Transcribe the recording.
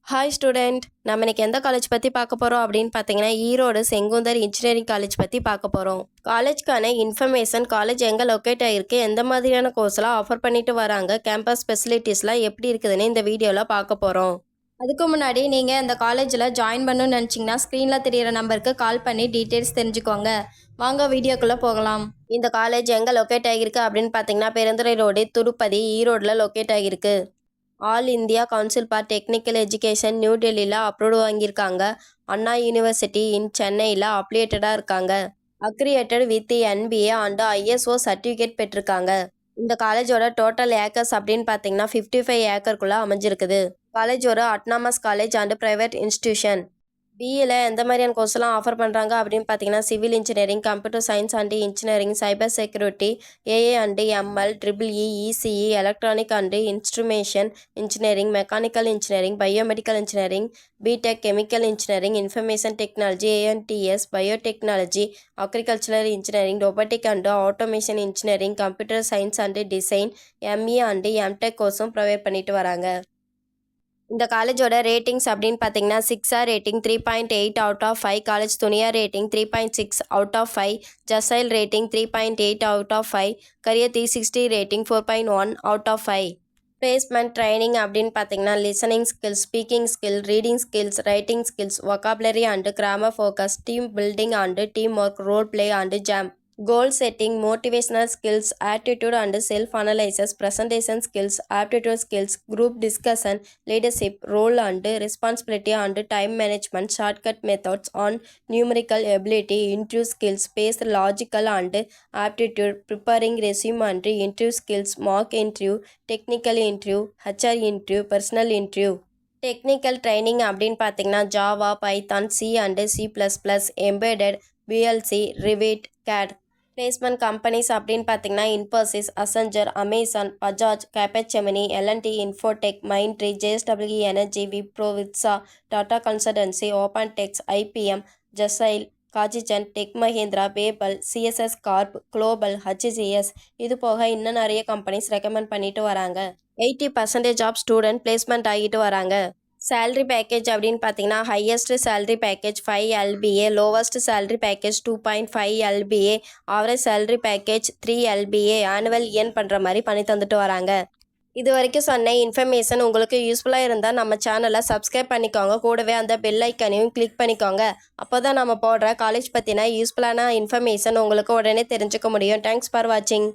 Hi student, நம்ம இன்னைக்கு எந்த காலேஜ் பற்றி பார்க்க போகிறோம் அப்படின்னு பார்த்தீங்கன்னா ஈரோடு செங்குந்தர் இன்ஜினியரிங் காலேஜ் பற்றி பார்க்க போகிறோம். காலேஜ்க்கான இன்ஃபர்மேஷன், காலேஜ் எங்கே லொக்கேட் ஆகிருக்கு, எந்த மாதிரியான கோர்ஸ்லாம் ஆஃபர் பண்ணிட்டு வராங்க, கேம்பஸ் ஃபெசிலிட்டிஸ்லாம் எப்படி இருக்குதுன்னு இந்த வீடியோவில் பார்க்க போகிறோம். அதுக்கு முன்னாடி நீங்கள் இந்த காலேஜில் ஜாயின் பண்ணணும்னு நினச்சிங்கன்னா ஸ்க்ரீனில் தெரியிற நம்பருக்கு கால் பண்ணி டீட்டெயில்ஸ் தெரிஞ்சுக்கோங்க. வாங்க வீடியோக்குள்ளே போகலாம். இந்த காலேஜ் எங்கே லொக்கேட் ஆகிருக்கு அப்படின்னு பார்த்தீங்கன்னா பெருந்துறை ரோடு, திருப்பதி, ஈரோடில் லொக்கேட் ஆகிருக்கு. All India council for technical education new டெல்லியில் அப்ரூவ் வாங்கியிருக்காங்க. அண்ணா யூனிவர்சிட்டி இன் சென்னையில் அப்ளியேட்டடாக இருக்காங்க. Aggregated with NBA and ISO certificate பெற்றிருக்காங்க. இந்த காலேஜோட டோட்டல் ஏக்கர்ஸ் அப்படின்னு பார்த்தீங்கன்னா 55 ஏக்கருக்குள்ளே அமைஞ்சிருக்குது. காலேஜ் ஒரு autonomous college and private institution. பிஇல எந்த மாதிரியான கோர்ஸ்லாம் ஆஃபர் பண்ணுறாங்க அப்படின்னு பார்த்தீங்கன்னா civil engineering, computer science and engineering, cyber security, AA and ML, EEE, ECE, electronic and instrumentation engineering, mechanical engineering, biomedical engineering, BTech, chemical engineering, information technology, ANTS, biotechnology, agricultural engineering, robotic and automation engineering, computer science and design, ME and MTech கோர்ஸும் provide பண்ணிட்டு வராங்க. இந்த காலேஜோட ratings அப்படின்னு பார்த்தீங்கன்னா 6 rating 3.8 out of 5, college Dunia rating 3.6 out of 5, ஜசைல் rating 3.8 out of 5, career 360 rating 4.1 out of 5. Placement training அப்படின்னு பார்த்தீங்கன்னா listening skills, speaking skill, reading skills, writing skills, vocabulary and grammar focus, team building and team work, role play and JAM, goal setting, motivational skills, attitude and self analysis, presentation skills, aptitude skills, group discussion, leadership, role and responsibility and time management, shortcut methods on numerical ability, interview skills, spaced logical and aptitude, preparing resume and interview skills, mock interview, technical interview, HR interview, personal interview. Technical training அப்படின்னு பார்த்தீங்கன்னா Java, Python, C and C++, embedded, VLC, Revit, CAD. Placement companies அப்படின்னு பார்த்தீங்கன்னா Infosys, Accenture, Amazon, Bajaj, Capgemini, L&T, Infotech, Mindtree, JSW energy, Wipro, விட்ஸா, Tata consultancy, OpenText, IPM, ஜசைல், காஜிஜன், tech Mahindra, PayPal, CSS corp, global, HCS. இது போக இன்னும் நிறைய கம்பெனிஸ் ரெக்கமெண்ட் பண்ணிட்டு வராங்க. 80% ஆஃப் ஸ்டூடெண்ட் பிளேஸ்மெண்ட் ஆகிட்டு வராங்க. சேலரி பேக்கேஜ் அப்படின்னு பார்த்தீங்கன்னா highest salary package 5 LBA, lowest salary package 2.5 LBA, average salary package 3 LBA, annual earn பண்ணுற மாதிரி பண்ணி தந்துட்டு வராங்க. இது வரைக்கும் சொன்ன இன்ஃபர்மேஷன் உங்களுக்கு யூஸ்ஃபுல்லாக இருந்தால் நம்ம சேனலை சப்ஸ்கிரைப் பண்ணிக்கோங்க. கூடவே அந்த பெல் ஐக்கனையும் கிளிக் பண்ணிக்கோங்க. அப்போ தான் நம்ம போடுற காலேஜ் பற்றின யூஸ்ஃபுல்லான இன்ஃபர்மேஷன் உங்களுக்கு உடனே தெரிஞ்சுக்க முடியும். தேங்க்ஸ் ஃபார் வாட்சிங்.